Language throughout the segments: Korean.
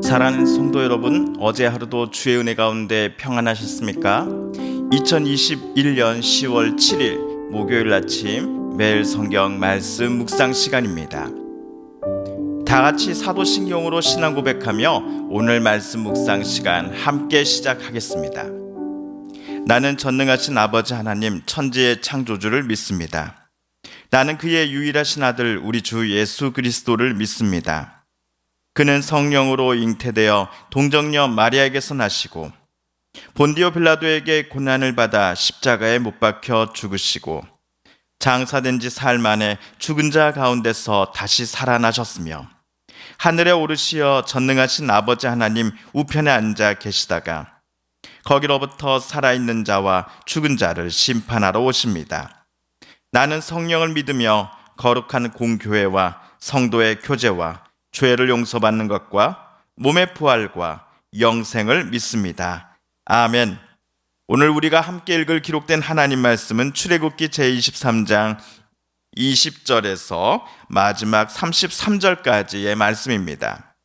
사랑하는 성도 여러분, 어제 하루도 주의 은혜 가운데 평안하셨습니까? 2021년 10월 7일 목요일 아침 매일 성경 말씀 묵상 시간입니다. 다 같이 사도신경으로 신앙 고백하며 오늘 말씀 묵상 시간 함께 시작하겠습니다. 나는 전능하신 아버지 하나님 천지의 창조주를 믿습니다. 나는 그의 유일하신 아들 우리 주 예수 그리스도를 믿습니다. 그는 성령으로 잉태되어 동정녀 마리아에게서 나시고 본디오 빌라도에게 고난을 받아 십자가에 못 박혀 죽으시고 장사된 지 사흘 만에 죽은 자 가운데서 다시 살아나셨으며 하늘에 오르시어 전능하신 아버지 하나님 우편에 앉아 계시다가 거기로부터 살아있는 자와 죽은 자를 심판하러 오십니다. 나는 성령을 믿으며 거룩한 공교회와 성도의 교제와 죄를 용서받는 것과 몸의 부활과 영생을 믿습니다. 아멘. 오늘 우리가 함께 읽을 기록된 하나님 말씀은 출애굽기 제23장 20절에서 마지막 33절까지의 말씀입니다.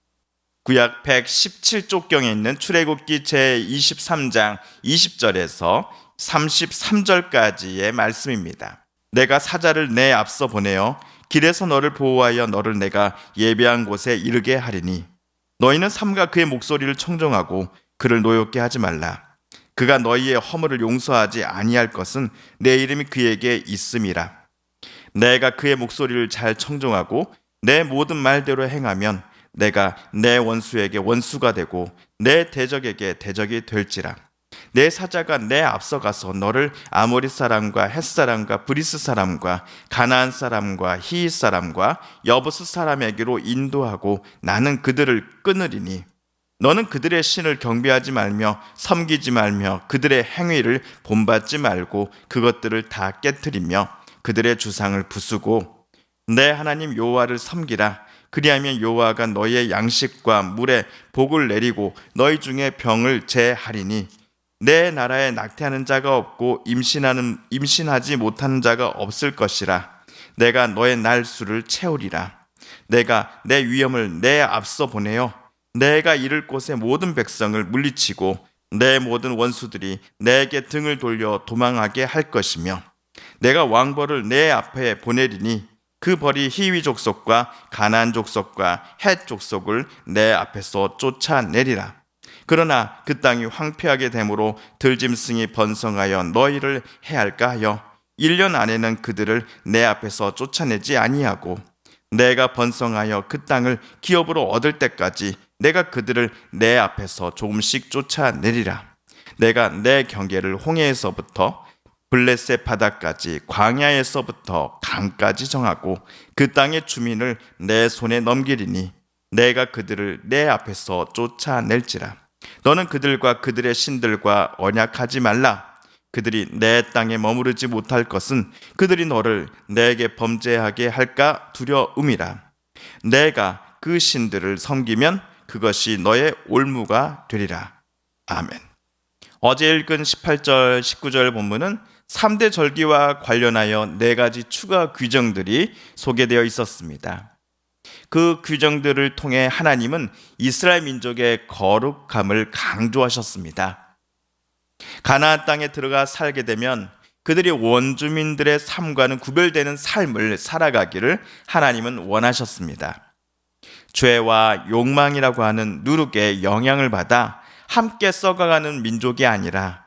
구약 117쪽경에 있는 출애굽기 제23장 20절에서 33절까지의 말씀입니다. 내가 사자를 내 앞서 보내어 길에서 너를 보호하여 너를 내가 예배한 곳에 이르게 하리니 너희는 삼가 그의 목소리를 청종하고 그를 노엽게 하지 말라. 그가 너희의 허물을 용서하지 아니할 것은 내 이름이 그에게 있음이라. 내가 그의 목소리를 잘 청종하고 내 모든 말대로 행하면 내가 내 원수에게 원수가 되고 내 대적에게 대적이 될지라. 내 사자가 내 앞서가서 너를 아모리 사람과 헷 사람과 브리스 사람과 가나안 사람과 히윗 사람과 여부스 사람에게로 인도하고 나는 그들을 끊으리니 너는 그들의 신을 경배하지 말며 섬기지 말며 그들의 행위를 본받지 말고 그것들을 다 깨트리며 그들의 주상을 부수고 내 하나님 여호와를 섬기라. 그리하면 여호와가 너희의 양식과 물에 복을 내리고 너희 중에 병을 제하리니 내 나라에 낙태하는 자가 없고 임신하지 못하는 자가 없을 것이라. 내가 너의 날수를 채우리라. 내가 내 위엄을 내 앞서 보내어 내가 이를 곳의 모든 백성을 물리치고 내 모든 원수들이 내게 등을 돌려 도망하게 할 것이며 내가 왕벌을 내 앞에 보내리니 그 벌이 히위 족속과 가나안 족속과 헷 족속을 내 앞에서 쫓아내리라. 그러나 그 땅이 황폐하게 되므로 들짐승이 번성하여 너희를 해할까 하여 1년 안에는 그들을 내 앞에서 쫓아내지 아니하고 내가 번성하여 그 땅을 기업으로 얻을 때까지 내가 그들을 내 앞에서 조금씩 쫓아내리라. 내가 내 경계를 홍해에서부터 블레셋 바다까지 광야에서부터 강까지 정하고 그 땅의 주민을 내 손에 넘기리니 내가 그들을 내 앞에서 쫓아낼지라. 너는 그들과 그들의 신들과 언약하지 말라. 그들이 내 땅에 머무르지 못할 것은 그들이 너를 내게 범죄하게 할까 두려움이라. 내가 그 신들을 섬기면 그것이 너의 올무가 되리라. 아멘. 어제 읽은 18절 19절 본문은 3대 절기와 관련하여 4가지 추가 규정들이 소개되어 있었습니다. 그 규정들을 통해 하나님은 이스라엘 민족의 거룩함을 강조하셨습니다. 가나안 땅에 들어가 살게 되면 그들이 원주민들의 삶과는 구별되는 삶을 살아가기를 하나님은 원하셨습니다. 죄와 욕망이라고 하는 누룩의 영향을 받아 함께 썩어가는 민족이 아니라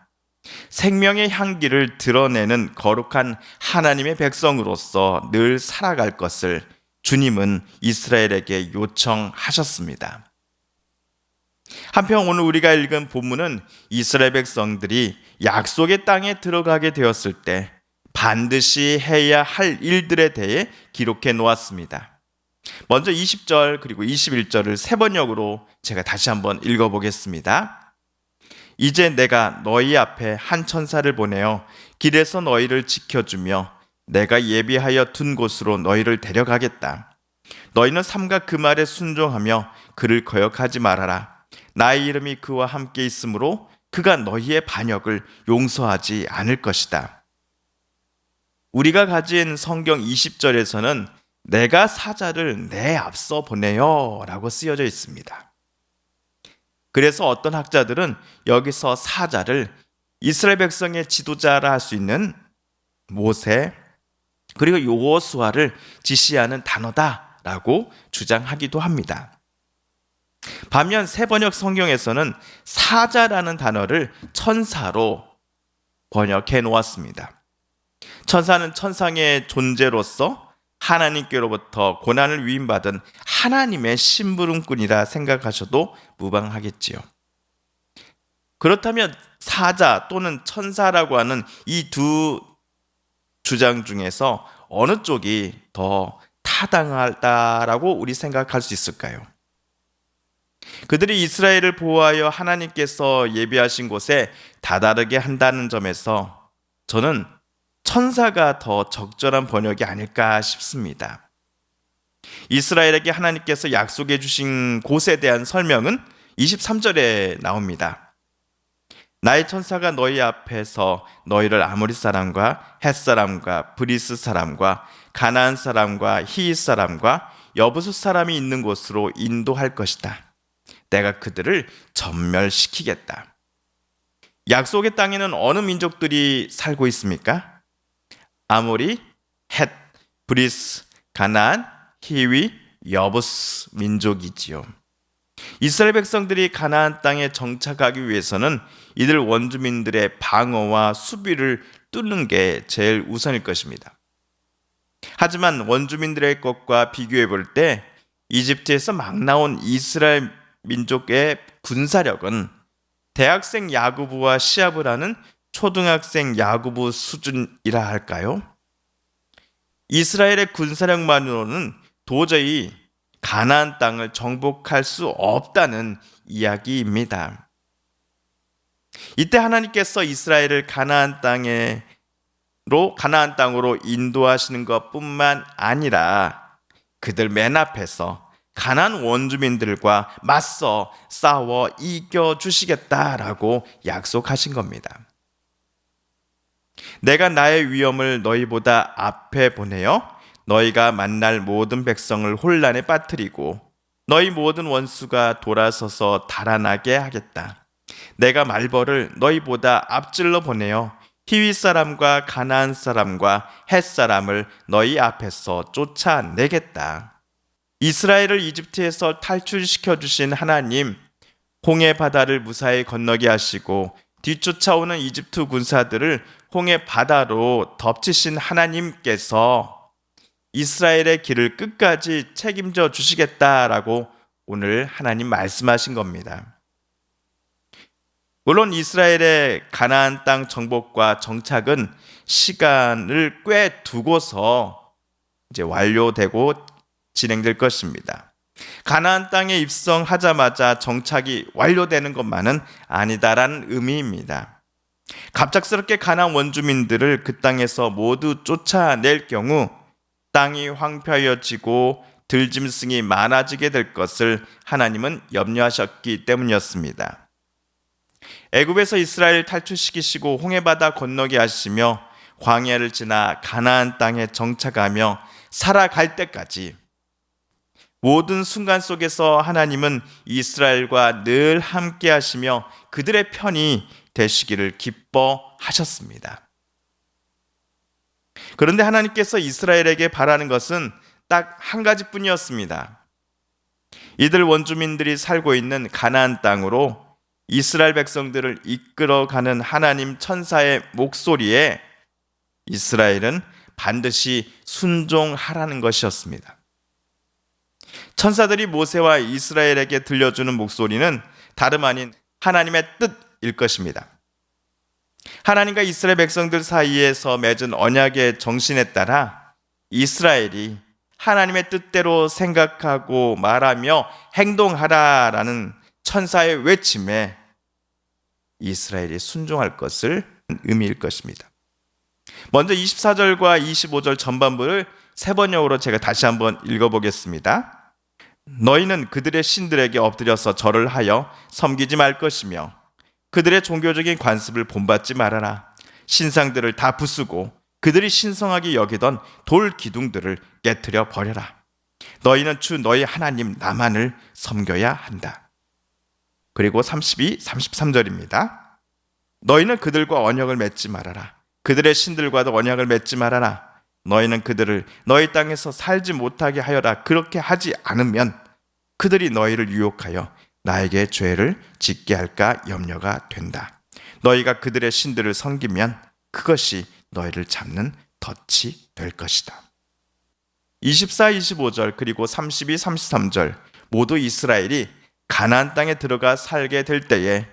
생명의 향기를 드러내는 거룩한 하나님의 백성으로서 늘 살아갈 것을 주님은 이스라엘에게 요청하셨습니다. 한편 오늘 우리가 읽은 본문은 이스라엘 백성들이 약속의 땅에 들어가게 되었을 때 반드시 해야 할 일들에 대해 기록해 놓았습니다. 먼저 20절 그리고 21절을 세 번역으로 제가 다시 한번 읽어보겠습니다. 이제 내가 너희 앞에 한 천사를 보내어 길에서 너희를 지켜주며 내가 예비하여 둔 곳으로 너희를 데려가겠다. 너희는 삼가 그 말에 순종하며 그를 거역하지 말아라. 나의 이름이 그와 함께 있으므로 그가 너희의 반역을 용서하지 않을 것이다. 우리가 가진 성경 20절에서는 내가 사자를 내 앞서 보내요 라고 쓰여져 있습니다. 그래서 어떤 학자들은 여기서 사자를 이스라엘 백성의 지도자라 할 수 있는 모세 그리고 여호수아를 지시하는 단어다라고 주장하기도 합니다. 반면 새번역 성경에서는 사자라는 단어를 천사로 번역해 놓았습니다. 천사는 천상의 존재로서 하나님께로부터 고난을 위임받은 하나님의 심부름꾼이라 생각하셔도 무방하겠지요. 그렇다면 사자 또는 천사라고 하는 이 두 주장 중에서 어느 쪽이 더 타당하다라고 우리 생각할 수 있을까요? 그들이 이스라엘을 보호하여 하나님께서 예비하신 곳에 다다르게 한다는 점에서 저는 천사가 더 적절한 번역이 아닐까 싶습니다. 이스라엘에게 하나님께서 약속해 주신 곳에 대한 설명은 23절에 나옵니다. 나의 천사가 너희 앞에서 너희를 아모리 사람과 헷 사람과 브리스 사람과 가나안 사람과 히윗 사람과 여부수 사람이 있는 곳으로 인도할 것이다. 내가 그들을 전멸시키겠다. 약속의 땅에는 어느 민족들이 살고 있습니까? 아모리, 헷, 브리스, 가나안, 히윗, 여부스 민족이지요. 이스라엘 백성들이 가나안 땅에 정착하기 위해서는 이들 원주민들의 방어와 수비를 뚫는 게 제일 우선일 것입니다. 하지만 원주민들의 것과 비교해 볼 때 이집트에서 막 나온 이스라엘 민족의 군사력은 대학생 야구부와 시합을 하는 초등학생 야구부 수준이라 할까요? 이스라엘의 군사력만으로는 도저히 가나안 땅을 정복할 수 없다는 이야기입니다. 이때 하나님께서 이스라엘을 가나안 땅으로 인도하시는 것뿐만 아니라 그들 맨 앞에서 가나안 원주민들과 맞서 싸워 이겨 주시겠다라고 약속하신 겁니다. 내가 나의 위엄을 너희보다 앞에 보내어 너희가 만날 모든 백성을 혼란에 빠뜨리고 너희 모든 원수가 돌아서서 달아나게 하겠다. 내가 말벌을 너희보다 앞질러 보내어 히윗 사람과 가나안 사람과 헷 사람을 너희 앞에서 쫓아내겠다. 이스라엘을 이집트에서 탈출시켜 주신 하나님, 홍해 바다를 무사히 건너게 하시고 뒤쫓아오는 이집트 군사들을 홍해 바다로 덮치신 하나님께서 이스라엘의 길을 끝까지 책임져 주시겠다라고 오늘 하나님 말씀하신 겁니다. 물론 이스라엘의 가나안 땅 정복과 정착은 시간을 꽤 두고서 이제 완료되고 진행될 것입니다. 가나안 땅에 입성하자마자 정착이 완료되는 것만은 아니다라는 의미입니다. 갑작스럽게 가나안 원주민들을 그 땅에서 모두 쫓아낼 경우 땅이 황폐해지고 들짐승이 많아지게 될 것을 하나님은 염려하셨기 때문이었습니다. 애굽에서 이스라엘 탈출시키시고 홍해바다 건너게 하시며 광야를 지나 가나안 땅에 정착하며 살아갈 때까지 모든 순간 속에서 하나님은 이스라엘과 늘 함께 하시며 그들의 편이 되시기를 기뻐하셨습니다. 그런데 하나님께서 이스라엘에게 바라는 것은 딱 한 가지뿐이었습니다. 이들 원주민들이 살고 있는 가나안 땅으로 이스라엘 백성들을 이끌어가는 하나님 천사의 목소리에 이스라엘은 반드시 순종하라는 것이었습니다. 천사들이 모세와 이스라엘에게 들려주는 목소리는 다름 아닌 하나님의 뜻일 것입니다. 하나님과 이스라엘 백성들 사이에서 맺은 언약의 정신에 따라 이스라엘이 하나님의 뜻대로 생각하고 말하며 행동하라라는 천사의 외침에 이스라엘이 순종할 것을 의미일 것입니다. 먼저 24절과 25절 전반부를 세 번역으로 제가 다시 한번 읽어보겠습니다. 너희는 그들의 신들에게 엎드려서 절을 하여 섬기지 말 것이며 그들의 종교적인 관습을 본받지 말아라. 신상들을 다 부수고 그들이 신성하게 여기던 돌 기둥들을 깨트려 버려라. 너희는 주 너희 하나님 나만을 섬겨야 한다. 그리고 32, 33절입니다. 너희는 그들과 언약을 맺지 말아라. 그들의 신들과도 언약을 맺지 말아라. 너희는 그들을 너희 땅에서 살지 못하게 하여라. 그렇게 하지 않으면 그들이 너희를 유혹하여 나에게 죄를 짓게 할까 염려가 된다. 너희가 그들의 신들을 섬기면 그것이 너희를 잡는 덫이 될 것이다. 24, 25절 그리고 32, 33절 모두 이스라엘이 가나안 땅에 들어가 살게 될 때에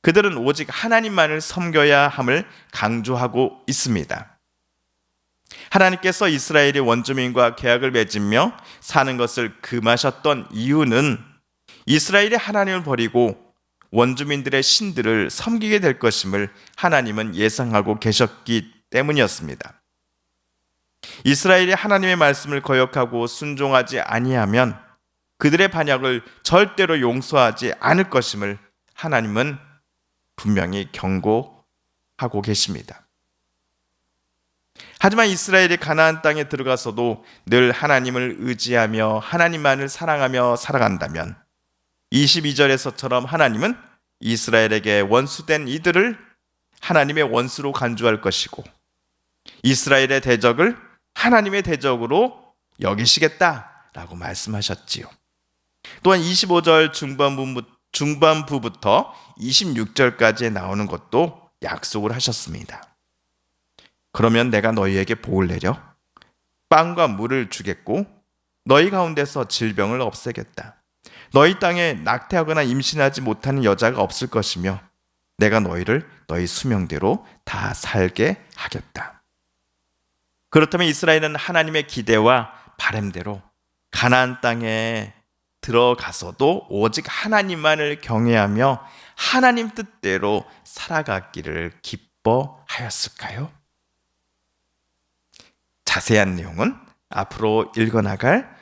그들은 오직 하나님만을 섬겨야 함을 강조하고 있습니다. 하나님께서 이스라엘이 원주민과 계약을 맺으며 사는 것을 금하셨던 이유는 이스라엘이 하나님을 버리고 원주민들의 신들을 섬기게 될 것임을 하나님은 예상하고 계셨기 때문이었습니다. 이스라엘이 하나님의 말씀을 거역하고 순종하지 아니하면 그들의 반역을 절대로 용서하지 않을 것임을 하나님은 분명히 경고하고 계십니다. 하지만 이스라엘이 가나안 땅에 들어가서도 늘 하나님을 의지하며 하나님만을 사랑하며 살아간다면 22절에서처럼 하나님은 이스라엘에게 원수된 이들을 하나님의 원수로 간주할 것이고 이스라엘의 대적을 하나님의 대적으로 여기시겠다라고 말씀하셨지요. 또한 25절 중반부부터 26절까지에 나오는 것도 약속을 하셨습니다. 그러면 내가 너희에게 복을 내려 빵과 물을 주겠고 너희 가운데서 질병을 없애겠다. 너희 땅에 낙태하거나 임신하지 못하는 여자가 없을 것이며 내가 너희를 너희 수명대로 다 살게 하겠다. 그렇다면 이스라엘은 하나님의 기대와 바람대로 가나안 땅에 들어가서도 오직 하나님만을 경외하며 하나님 뜻대로 살아가기를 기뻐하였을까요? 자세한 내용은 앞으로 읽어나갈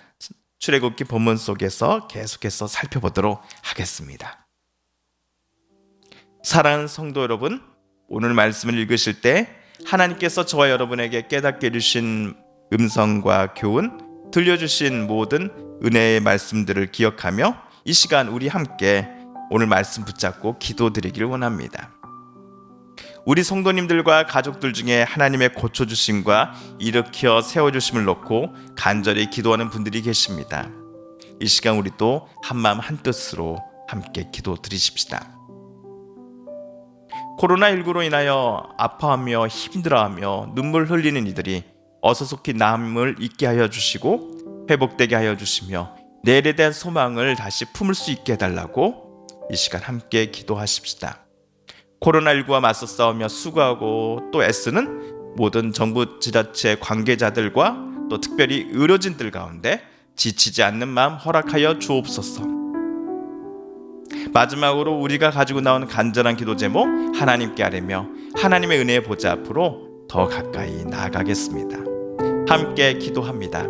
출애굽기 본문 속에서 계속해서 살펴보도록 하겠습니다. 사랑하는 성도 여러분, 오늘 말씀을 읽으실 때 하나님께서 저와 여러분에게 깨닫게 해주신 음성과 교훈, 들려주신 모든 은혜의 말씀들을 기억하며 이 시간 우리 함께 오늘 말씀 붙잡고 기도드리기를 원합니다. 우리 성도님들과 가족들 중에 하나님의 고쳐주심과 일으켜 세워주심을 놓고 간절히 기도하는 분들이 계십니다. 이 시간 우리 또 한마음 한뜻으로 함께 기도드리십시다. 코로나19로 인하여 아파하며 힘들어하며 눈물 흘리는 이들이 어서 속히 남을 잊게 하여 주시고 회복되게 하여 주시며 내일에 대한 소망을 다시 품을 수 있게 해달라고 이 시간 함께 기도하십시다. 코로나19와 맞서 싸우며 수고하고 또 애쓰는 모든 정부 지자체 관계자들과 또 특별히 의료진들 가운데 지치지 않는 마음 허락하여 주옵소서. 마지막으로 우리가 가지고 나오는 간절한 기도 제목 하나님께 아뢰며 하나님의 은혜의 보좌 앞으로 더 가까이 나아가겠습니다. 함께 기도합니다.